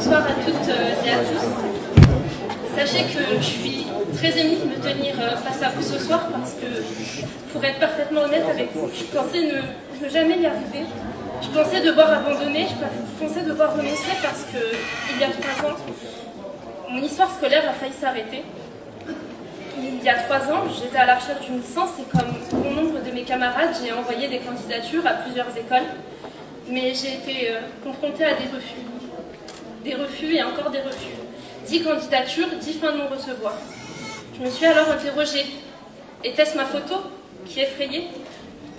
Bonsoir à toutes et à tous. Sachez que je suis très émue de me tenir face à vous ce soir parce que, pour être parfaitement honnête avec vous, je pensais ne jamais y arriver. Je pensais devoir abandonner, je pensais devoir renoncer parce que, il y a 3 ans, mon histoire scolaire a failli s'arrêter. Il y a 3 ans, j'étais à la recherche d'une licence et comme bon nombre de mes camarades, j'ai envoyé des candidatures à plusieurs écoles. Mais j'ai été confrontée à des refus. Des refus et encore des refus. 10 candidatures, 10 fins de non-recevoir. Je me suis alors interrogée. Était-ce ma photo qui effrayait?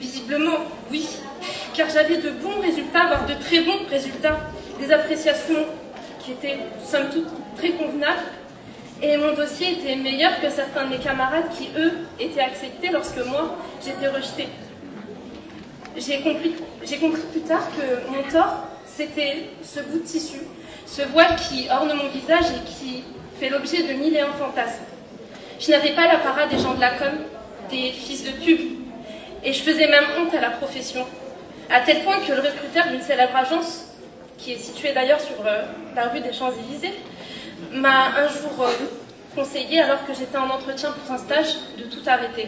Visiblement, oui. Car j'avais de bons résultats, voire de très bons résultats. Des appréciations qui étaient, somme toute, très convenables. Et mon dossier était meilleur que certains de mes camarades qui, eux, étaient acceptés lorsque moi, j'étais rejetée. J'ai compris plus tard que mon tort, c'était ce bout de tissu, ce voile qui orne mon visage et qui fait l'objet de 1000 et un fantasmes. Je n'avais pas la parade des gens de la com, des fils de pub, et je faisais même honte à la profession, à tel point que le recruteur d'une célèbre agence, qui est située d'ailleurs sur la rue des Champs-Élysées, m'a un jour conseillé, alors que j'étais en entretien pour un stage, de tout arrêter.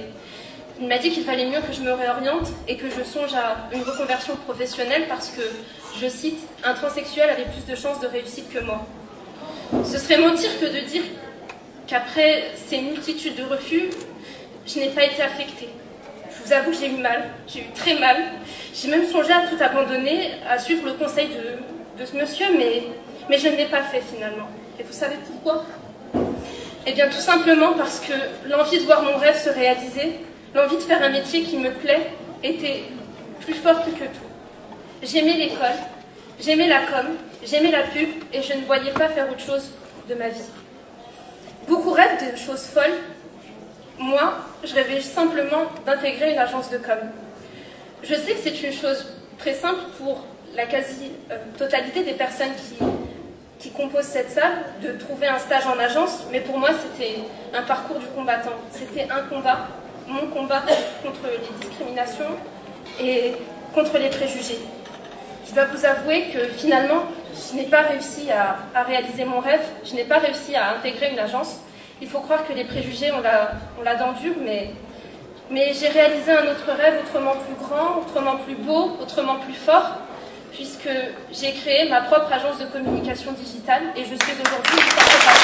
Il m'a dit qu'il fallait mieux que je me réoriente et que je songe à une reconversion professionnelle parce que, je cite, un transsexuel avait plus de chances de réussite que moi. Ce serait mentir que de dire qu'après ces multitudes de refus, je n'ai pas été affectée. Je vous avoue que j'ai eu mal, j'ai eu très mal. J'ai même songé à tout abandonner, à suivre le conseil de ce monsieur, mais je ne l'ai pas fait finalement. Et vous savez pourquoi? Eh bien tout simplement parce que l'envie de voir mon rêve se réaliser, l'envie de faire un métier qui me plaît était plus forte que tout. J'aimais l'école, j'aimais la com, j'aimais la pub et je ne voyais pas faire autre chose de ma vie. Beaucoup rêvent de choses folles. Moi, je rêvais simplement d'intégrer une agence de com. Je sais que c'est une chose très simple pour la quasi-totalité des personnes qui composent cette salle, de trouver un stage en agence, mais pour moi c'était un parcours du combattant. C'était un combat, mon combat contre les discriminations et contre les préjugés. Je dois vous avouer que finalement, je n'ai pas réussi à réaliser mon rêve, je n'ai pas réussi à intégrer une agence. Il faut croire que les préjugés, on l'a dans le dur, mais j'ai réalisé un autre rêve autrement plus grand, autrement plus beau, autrement plus fort, puisque j'ai créé ma propre agence de communication digitale et je suis aujourd'hui une porte-parole.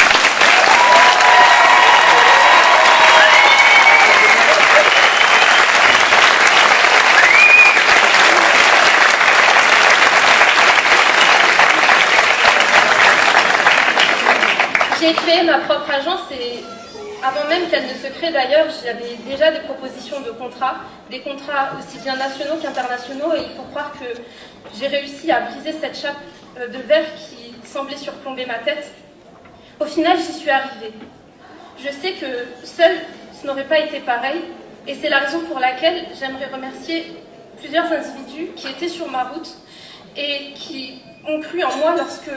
J'ai créé ma propre agence et avant même qu'elle ne se crée d'ailleurs, j'avais déjà des propositions de contrats, des contrats aussi bien nationaux qu'internationaux et il faut croire que j'ai réussi à briser cette chape de verre qui semblait surplomber ma tête. Au final, j'y suis arrivée. Je sais que seule, ce n'aurait pas été pareil et c'est la raison pour laquelle j'aimerais remercier plusieurs individus qui étaient sur ma route et qui ont cru en moi lorsque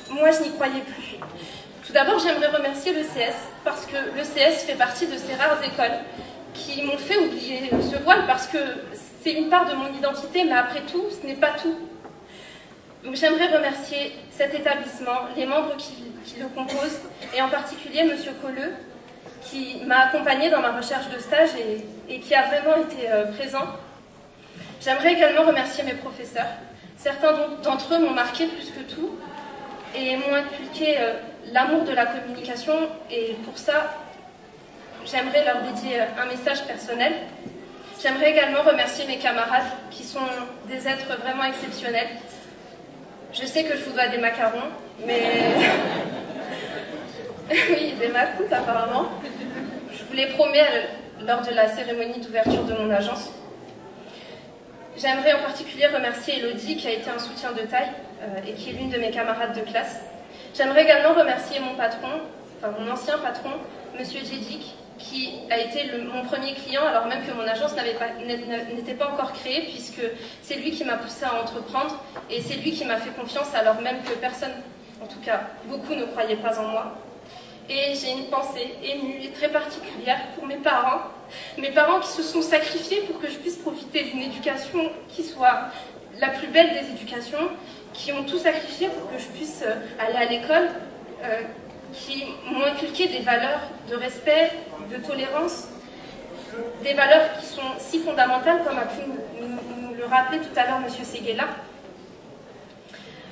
moi je n'y croyais plus. Tout d'abord, j'aimerais remercier l'ECS, parce que l'ECS fait partie de ces rares écoles qui m'ont fait oublier ce voile, parce que c'est une part de mon identité, mais après tout, ce n'est pas tout. Donc j'aimerais remercier cet établissement, les membres qui le composent, et en particulier M. Colleux, qui m'a accompagnée dans ma recherche de stage et qui a vraiment été présent. J'aimerais également remercier mes professeurs. Certains d'entre eux m'ont marqué plus que tout, et m'ont inculqué l'amour de la communication et pour ça, j'aimerais leur dédier un message personnel. J'aimerais également remercier mes camarades qui sont des êtres vraiment exceptionnels. Je sais que je vous dois des macarons, mais... oui, des macoutes apparemment. Je vous les promets lors de la cérémonie d'ouverture de mon agence. J'aimerais en particulier remercier Elodie qui a été un soutien de taille et qui est l'une de mes camarades de classe. J'aimerais également remercier mon patron, enfin mon ancien patron, Monsieur Djedik, qui a été mon premier client alors même que mon agence n'était pas encore créée puisque c'est lui qui m'a poussé à entreprendre et c'est lui qui m'a fait confiance alors même que personne, en tout cas beaucoup ne croyaient pas en moi. Et j'ai une pensée émue et très particulière pour mes parents qui se sont sacrifiés pour que je puisse profiter d'une éducation qui soit la plus belle des éducations, qui ont tout sacrifié pour que je puisse aller à l'école, qui m'ont inculqué des valeurs de respect, de tolérance, des valeurs qui sont si fondamentales, comme a pu nous le rappeler tout à l'heure M. Séguéla.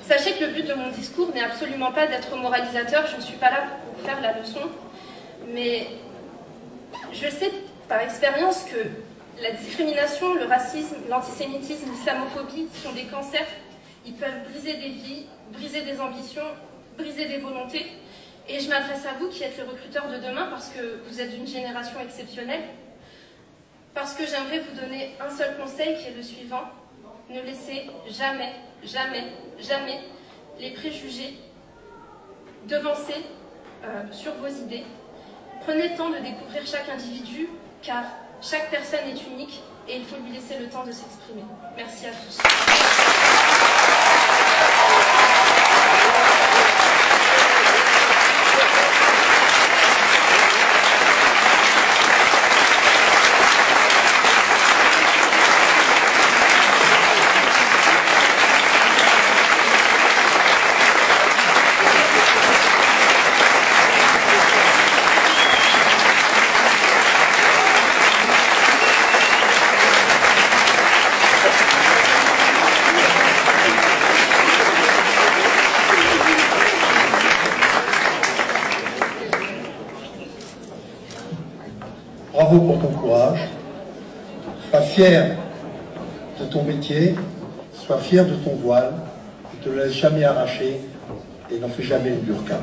Sachez que le but de mon discours n'est absolument pas d'être moralisateur, je ne suis pas là pour vous faire la leçon, mais je sais par expérience que la discrimination, le racisme, l'antisémitisme, l'islamophobie sont des cancers. Ils peuvent briser des vies, briser des ambitions, briser des volontés. Et je m'adresse à vous qui êtes les recruteurs de demain parce que vous êtes une génération exceptionnelle. Parce que j'aimerais vous donner un seul conseil qui est le suivant. Ne laissez jamais, jamais, jamais les préjugés devancer sur vos idées. Prenez le temps de découvrir chaque individu car chaque personne est unique et il faut lui laisser le temps de s'exprimer. Merci à tous. Bravo pour ton courage. Sois fier de ton métier, sois fier de ton voile, ne te laisse jamais arracher et n'en fais jamais une burqa.